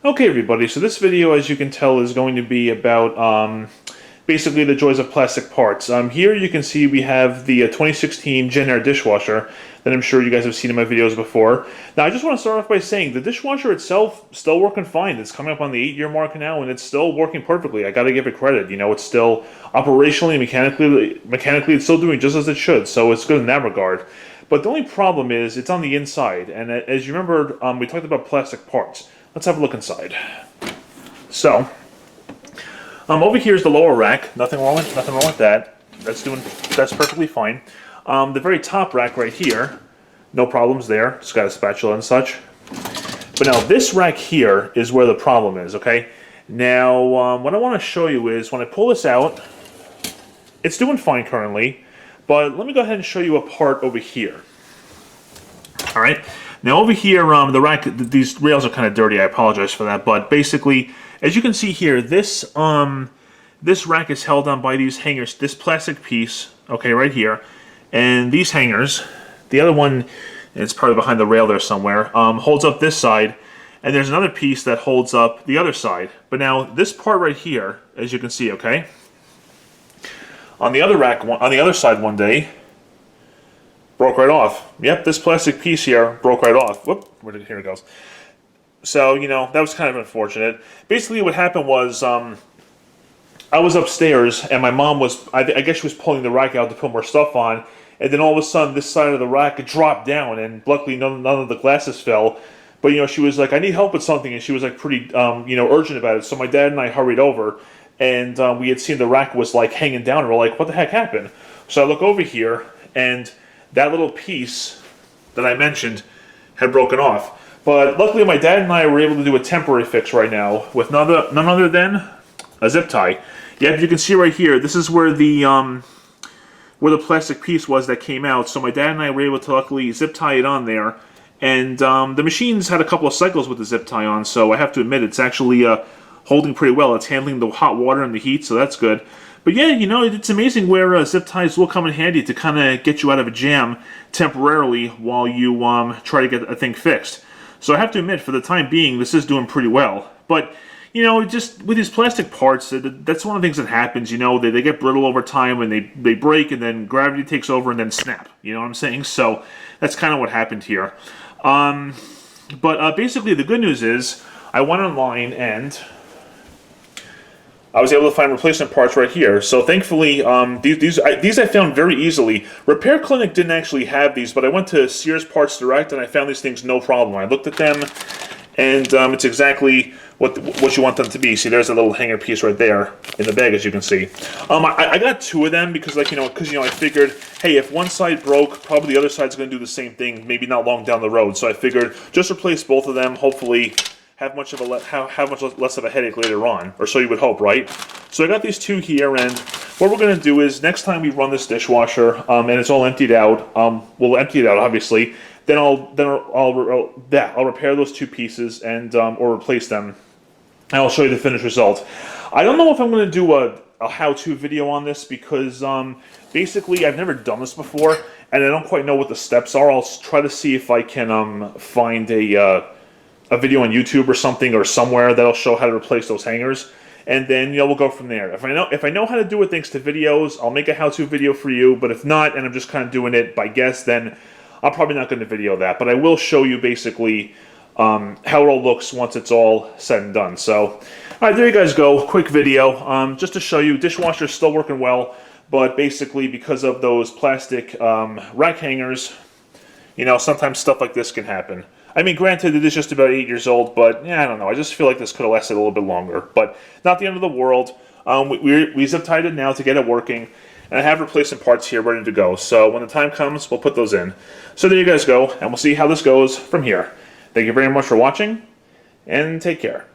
Okay, everybody, so this video, as you can tell, is going to be about basically the joys of plastic parts. Here you can see we have the 2016 Jenn Air dishwasher that I'm sure you guys have seen in my videos before. Now, I just want to start off by saying the dishwasher itself still working fine. It's coming up on the 8-year mark now, and it's still working perfectly. I got to give it credit. You know, it's still operationally, mechanically, it's still doing just as it should, so it's good in that regard. But the only problem is it's on the inside, and as you remember, we talked about plastic parts. Let's have a look inside. So, over here is the lower rack. Nothing wrong with that. That's perfectly fine. The very top rack right here, no problems there. It's got a spatula and such. But now this rack here is where the problem is. Okay. Now, what I want to show you is when I pull this out, it's doing fine currently. But let me go ahead and show you a part over here. All right. Now over here, the rack, these rails are kind of dirty. I apologize for that. But basically, as you can see here, this rack is held on by these hangers. This plastic piece, okay, right here, and these hangers. The other one, it's probably behind the rail there somewhere, holds up this side, and there's another piece that holds up the other side. But now this part right here, as you can see, okay, on the other rack, on the other side one day, broke right off. Yep, this plastic piece here broke right off. Whoop, here it goes. So, you know, that was kind of unfortunate. Basically what happened was, I was upstairs and my mom was, I guess she was pulling the rack out to put more stuff on, and then all of a sudden this side of the rack dropped down, and luckily none of the glasses fell. But, you know, she was like, I need help with something, and she was like pretty, you know, urgent about it. So my dad and I hurried over, and we had seen the rack was like hanging down, and we're like, what the heck happened? So I look over here, and that little piece that I mentioned had broken off. But luckily my dad and I were able to do a temporary fix right now with none other than a zip tie. Yep, you can see right here, this is where the plastic piece was that came out. So my dad and I were able to luckily zip tie it on there. And the machine's had a couple of cycles with the zip tie on, so I have to admit it's actually holding pretty well. It's handling the hot water and the heat, so that's good. But yeah, you know, it's amazing where zip ties will come in handy to kind of get you out of a jam temporarily while you try to get a thing fixed. So I have to admit, for the time being, this is doing pretty well. But, you know, just with these plastic parts, that's one of the things that happens. You know, they get brittle over time and they break, and then gravity takes over and then snap. You know what I'm saying? So that's kind of what happened here. But basically, the good news is I went online and I was able to find replacement parts right here. So thankfully, these I found very easily. Repair Clinic didn't actually have these, but I went to Sears Parts Direct and I found these things no problem. I looked at them, and it's exactly what you want them to be. See, there's a little hanger piece right there in the bag, as you can see. I got 2 of them because, like, I figured, hey, if one side broke, probably the other side's going to do the same thing. Maybe not long down the road. So I figured just replace both of them. Hopefully have much less of a headache later on, or so you would hope, right? So I got these 2 here, and what we're going to do is next time we run this dishwasher, and it's all emptied out, we'll empty it out obviously. Then I'll repair those 2 pieces and or replace them, and I'll show you the finished result. I don't know if I'm going to do a how-to video on this because basically I've never done this before, and I don't quite know what the steps are. I'll try to see if I can find a video on YouTube or something or somewhere that'll show how to replace those hangers, and then, you know, we'll go from there. If I know how to do it thanks to videos, I'll make a how-to video for you. But if not, and I'm just kind of doing it by guess, then I'm probably not going to video that. But I will show you basically how it all looks once it's all said and done. So, all right, there you guys go. Quick video just to show you dishwasher's still working well, but basically because of those plastic rack hangers, you know, sometimes stuff like this can happen. I mean, granted, it is just about 8 years old, but yeah, I don't know. I just feel like this could have lasted a little bit longer, but not the end of the world. We zip tied it now to get it working, and I have replacement parts here ready to go. So when the time comes, we'll put those in. So there you guys go, and we'll see how this goes from here. Thank you very much for watching, and take care.